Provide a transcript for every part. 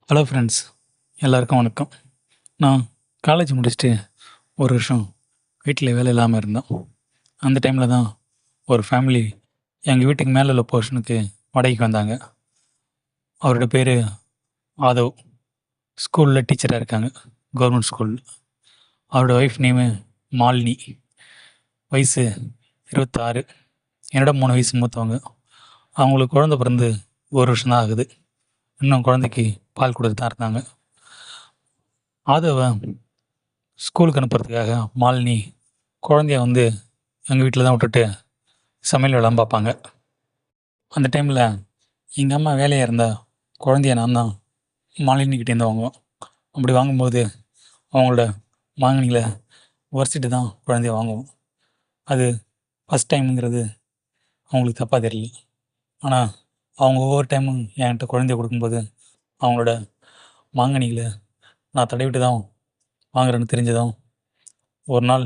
Hello friends, எல்லாருக்கும் வணக்கம். நான் காலேஜ் முடிச்சுட்டு ஒரு வருஷம் வீட்டில் வேலை இல்லாமல் இருந்தோம். அந்த டைமில் தான் ஒரு ஃபேமிலி எங்கள் வீட்டுக்கு மேலே உள்ள போர்ஷனுக்கு வாடகைக்கு வந்தாங்க. அவரோட பேர் ஆதவ். ஸ்கூலில் டீச்சராக இருக்காங்க, கவர்மெண்ட் ஸ்கூல். அவரோட ஒய்ஃப் நேமு மாலினி. வயசு 26. என்னோட 3 வயசு மூத்தவங்க. அவங்களுக்கு குழந்த பிறந்து ஒரு வருஷம் தான் ஆகுது. இன்னும் குழந்தைக்கு பால் கொடுத்து தான் இருந்தாங்க. ஆதவை ஸ்கூலுக்கு அனுப்புறதுக்காக மாலினி குழந்தைய எங்கள் வீட்டில் தான் விட்டுட்டு சமையல் வேலைலாம் பார்ப்பாங்க. அந்த டைமில் எங்கள் அம்மா வேலையாக இருந்தால் குழந்தைய நான் தான் மாலினிக்கிட்டேருந்து வாங்குவோம். அப்படி வாங்கும்போது அவங்களோட மாங்கனிகளை உரைச்சிட்டு தான் குழந்தைய வாங்குவோம். அது ஃபஸ்ட் டைமுங்கிறது அவங்களுக்கு தப்பாக தெரியல. ஆனால் அவங்க ஒவ்வொரு டைமும் என்கிட்ட குழந்தைய கொடுக்கும்போது அவங்களோட மாங்கனிகளை நான் தடவிட்டு தான் வாங்குறேன்னு தெரிஞ்சதும் ஒரு நாள்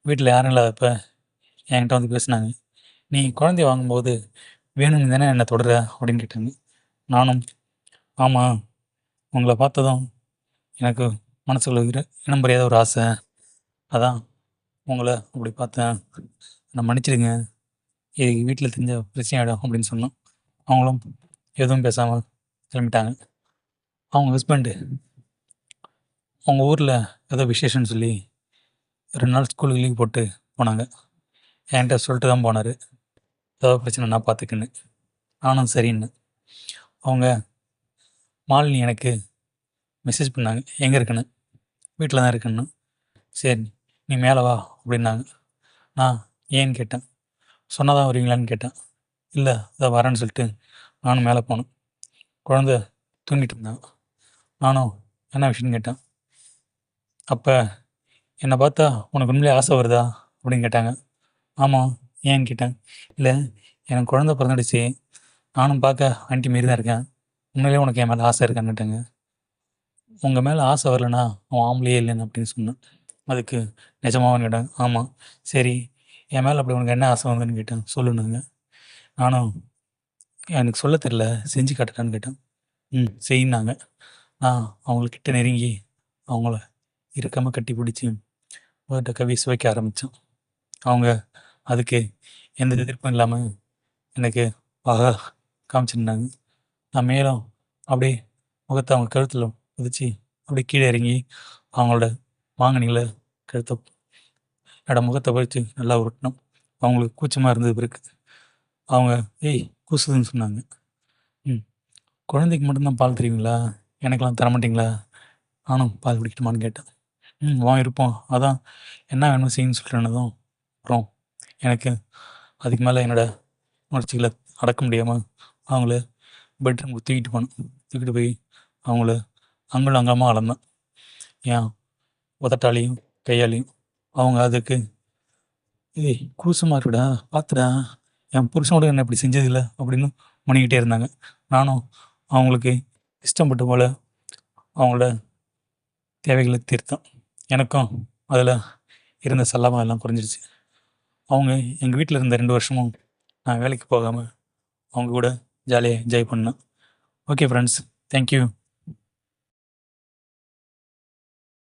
வீட்டில் யாரும் இல்லாதப்ப என்கிட்ட பேசினாங்க. நீ குழந்தைய வாங்கும்போது வேணும்னு தானே என்னை தொடர அப்படின்னு கேட்டாங்க. நானும் ஆமாம், உங்களை பார்த்ததும் எனக்கு மனசுக்குள்ள இனம் புரியாத ஒரு ஆசை, அதான் உங்களை அப்படி பார்த்தேன், என்னை மன்னிச்சிடுங்க, இது வீட்டில் தெரிஞ்ச பிரச்சனை ஆகிடும் அப்படின்னு சொன்னோம். அவங்களும் எதுவும் பேசாமல் கிளம்பிட்டாங்க. அவங்க ஹஸ்பண்டு அவங்க ஊரில் ஏதோ விசேஷம்னு சொல்லி 2 நாள் ஸ்கூலுக்கு லீவ் போட்டு போனாங்க. என்கிட்ட சொல்லிட்டு தான் போனார், ஏதாவது பிரச்சனை நான் பார்த்துக்குன்னு. நானும் சரின்னு. அவங்க மாலினி எனக்கு மெசேஜ் பண்ணாங்க, எங்கே இருக்குன்னு. வீட்டில் தான் இருக்குன்னு. சரி, நீ மேலே வா அப்படின்னாங்க. நான் ஏன்னு கேட்டேன். சொன்னால் தான் வருவீங்களான்னு கேட்டேன். இல்லை, அதை வரேன்னு சொல்லிட்டு நானும் மேலே போனேன். குழந்த தூங்கிட்டு இருந்தான். நானும் என்ன விஷயம்னு கேட்டேன். அப்போ என்னை பார்த்தா உனக்கு உண்மையிலே ஆசை வருதா அப்படின்னு கேட்டாங்க. ஆமாம், ஏன்னு கேட்டேன். இல்லை, எனக்கு குழந்த பிறந்துடுச்சு, நானும் பார்க்க ஆண்டி மாரி தான் இருக்கேன், உண்மையிலே உனக்கு என் மேலே ஆசை இருக்கான்னு கேட்டாங்க. உங்கள் மேலே ஆசை வரலனா அவன் ஆம்பளையே இல்லைன்னு அப்படின்னு சொன்னேன். அதுக்கு நிஜமாவான்னு கேட்டாங்க. ஆமாம். சரி, என் மேலே அப்படி உனக்கு என்ன ஆசை வந்ததுன்னு கேட்டேன். சொல்லுனாங்க. நானும் எனக்கு சொல்ல தெரில, செஞ்சு காட்டுட்டான்னு கேட்டேன். செய்யினாங்க. நான் அவங்கக்கிட்ட நெருங்கி அவங்கள இறுக்கமாக கட்டி பிடிச்சி அவர்கிட்ட கவி சுவைக்க ஆரம்பித்தேன். அவங்க அதுக்கு எந்த எதிர்ப்பும் இல்லாமல் எனக்கு ஆகா காமிச்சிருந்தாங்க. நான் மேலும் அப்படியே முகத்தை அவங்க கழுத்தில் குதிச்சு அப்படியே கீழே இறங்கி அவங்களோட மாங்கனிகளை கழுத்தை என்னோட முகத்தை பறித்து நல்லா உருட்டினோம். அவங்களுக்கு கூச்சமாக இருந்தது பிறகு அவங்க ஏய் கூசுதுன்னு சொன்னாங்க. குழந்தைக்கு மட்டும்தான் பால் தருவீங்களா, எனக்கெல்லாம் தரமாட்டிங்களா, நானும் பால் குடிக்கட்டுமான்னு கேட்டேன். வா இருப்போம், அதான் என்ன வேணும் செய்யுன்னு சொல்லிட்டேனதும் அப்புறம் எனக்கு அதுக்கு மேலே என்னோடய உணர்ச்சிகளை அடக்க முடியாமல் அவங்கள பெட்ரூமுக்கு தூக்கிட்டு போனேன். தூக்கிட்டு போய் அவங்கள அங்குள்ள அங்கமாக அளந்தேன், ஏன் உதட்டாலையும் கையாலையும். அவங்க அதுக்கு ஏய் கூசமாக இருக்குடா, பார்த்துடா, என் புருஷனோட என்ன இப்படி செஞ்சதில்லை அப்படின்னு முனிக்கிட்டே இருந்தாங்க. நானும் அவங்களுக்கு இஷ்டப்பட்ட போல் அவங்களோட தேவைகளை தீர்த்தேன். எனக்கும் அதில் இருந்த சல்லாபம் எல்லாம் குறைஞ்சிருச்சு. அவங்க எங்கள் வீட்டில் இருந்த 2 வருஷமும் நான் வேலைக்கு போகாமல் அவங்க கூட ஜாலியாக என்ஜாய் பண்ணேன். Okay friends, thank you.